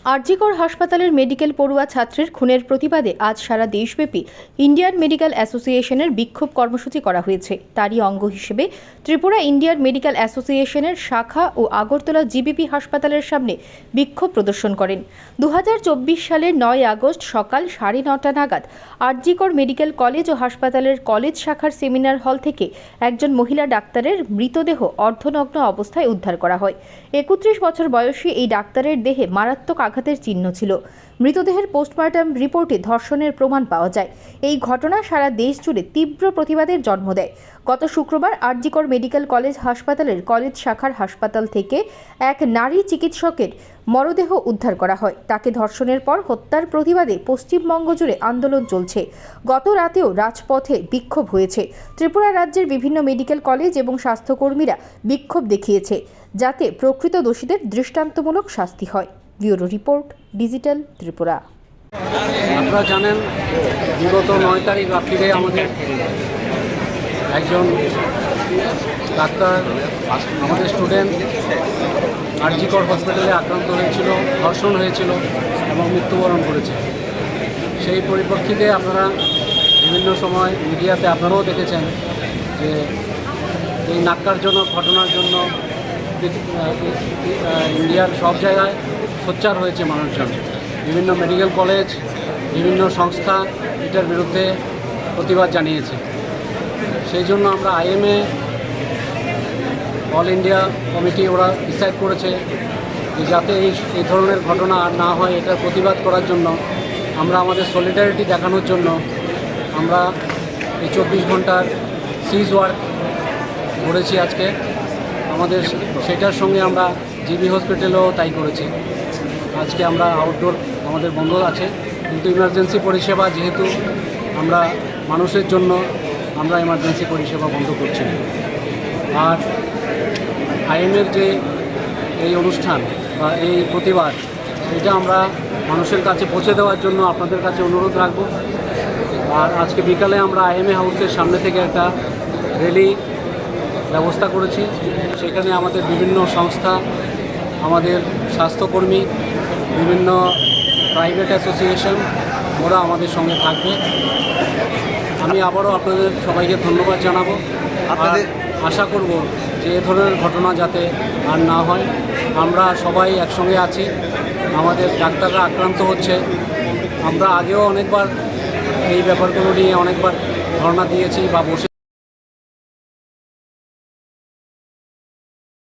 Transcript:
আরজিকর হাসপাতালের মেডিকেল পড়ুয়া ছাত্রের খুনের প্রতিবাদে আজ সারা দেশব্যাপী ইন্ডিয়ান মেডিকেল অ্যাসোসিয়েশনের বিক্ষোভ কর্মসূচি করা হয়েছে। তারই অঙ্গ হিসেবে ত্রিপুরা ইন্ডিয়ান মেডিকেল অ্যাসোসিয়েশনের শাখা ও আগরতলা জিবিপি হাসপাতালের সামনে বিক্ষোভ প্রদর্শন করেন। 2024 সালের 9 আগস্ট সকাল 9:30 নাগাদ আরজিকর মেডিকেল কলেজ ও হাসপাতালের কলেজ শাখার সেমিনার হল থেকে একজন মহিলা ডাক্তারের মৃতদেহ অর্ধনগ্ন অবস্থায় উদ্ধার করা হয়। 31 বছর বয়সী এই ডাক্তারের দেহে মারাত্মক আঘাতের চিহ্ন ছিল। মৃতদেহের পোস্টমর্টম রিপোর্টে ধর্ষণের প্রমাণ পাওয়া যায়। এই ঘটনা সারা দেশ জুড়ে তীব্র প্রতিবাদের জন্ম দেয়। গত শুক্রবার আরজিকর মেডিকেল কলেজ হাসপাতালের কলেজ শাখার হাসপাতাল থেকে এক নারী চিকিৎসকের মরদেহ উদ্ধার করা হয়। তাকে ধর্ষণের পর হত্যার প্রতিবাদে পশ্চিমবঙ্গ জুড়ে আন্দোলন চলছে। গত রাতেও রাজপথে বিক্ষোভ হয়েছে। ত্রিপুরা রাজ্যের বিভিন্ন মেডিকেল কলেজ এবং স্বাস্থ্যকর্মীরা বিক্ষোভ দেখিয়েছে, যাতে প্রকৃত দোষীদের দৃষ্টান্তমূলক শাস্তি হয়। Bureau report, digital Tripura. আপনারা জানেন, বিগত 9 তারিখ রাত্রিরে আমাদের একজন ডাক্তার, আমাদের স্টুডেন্ট আরজিকর হসপিটালে আক্রান্ত হয়েছিল, ধর্ষণ হয়েছিল এবং মৃত্যুবরণ করেছে। সেই পরিপ্রেক্ষিতে আপনারা বিভিন্ন সময় মিডিয়াতে আপনারাও দেখেছেন যে এই ন্যাক্কারজনক ঘটনার জন্য ইন্ডিয়ার সব জায়গায় সোচ্চার হয়েছে মানুষজন। বিভিন্ন মেডিকেল কলেজ, বিভিন্ন সংস্থা এটার বিরুদ্ধে প্রতিবাদ জানিয়েছে। সেই জন্য আমরা আইএমএ, অল ইন্ডিয়া কমিটি ওরা ডিসাইড করেছে যে যাতে এই ধরনের ঘটনা আর না হয়, এটার প্রতিবাদ করার জন্য আমরা আমাদের সলিডারিটি দেখানোর জন্য আমরা এই 24 ঘন্টার সিজ ওয়ার্ক করেছি আজকে। আমাদের সেটার সঙ্গে আমরা জিবি হসপিটালেও তাই করেছি। আজকে আমরা আউটডোর আমাদের বন্ধ আছে, কিন্তু ইমার্জেন্সি পরিষেবা যেহেতু আমরা মানুষের জন্য আমরা ইমার্জেন্সি পরিষেবা বন্ধ করছি। আর আইএমের যে এই অনুষ্ঠান বা এই প্রতিবাদ, এটা আমরা মানুষের কাছে পৌঁছে দেওয়ার জন্য আপনাদের কাছে অনুরোধ রাখব। আর আজকে বিকালে আমরা আইএমএ হাউসের সামনে থেকে একটা র্যালি ব্যবস্থা করেছি। সেখানে আমাদের বিভিন্ন সংস্থা, আমাদের স্বাস্থ্যকর্মী, বিভিন্ন প্রাইভেট অ্যাসোসিয়েশন ওরা আমাদের সঙ্গে থাকবে। আমি আবারও আপনাদের সবাইকে ধন্যবাদ জানাবো। আপনাদের আশা করব যে এ ধরনের ঘটনা যাতে আর না হয়। আমরা সবাই একসঙ্গে আছি। আমাদের ডাক্তাররা আক্রান্ত হচ্ছে। আমরা আগেও অনেকবার এই ব্যাপারগুলো নিয়ে অনেকবার ধর্ণা দিয়েছি বা বসে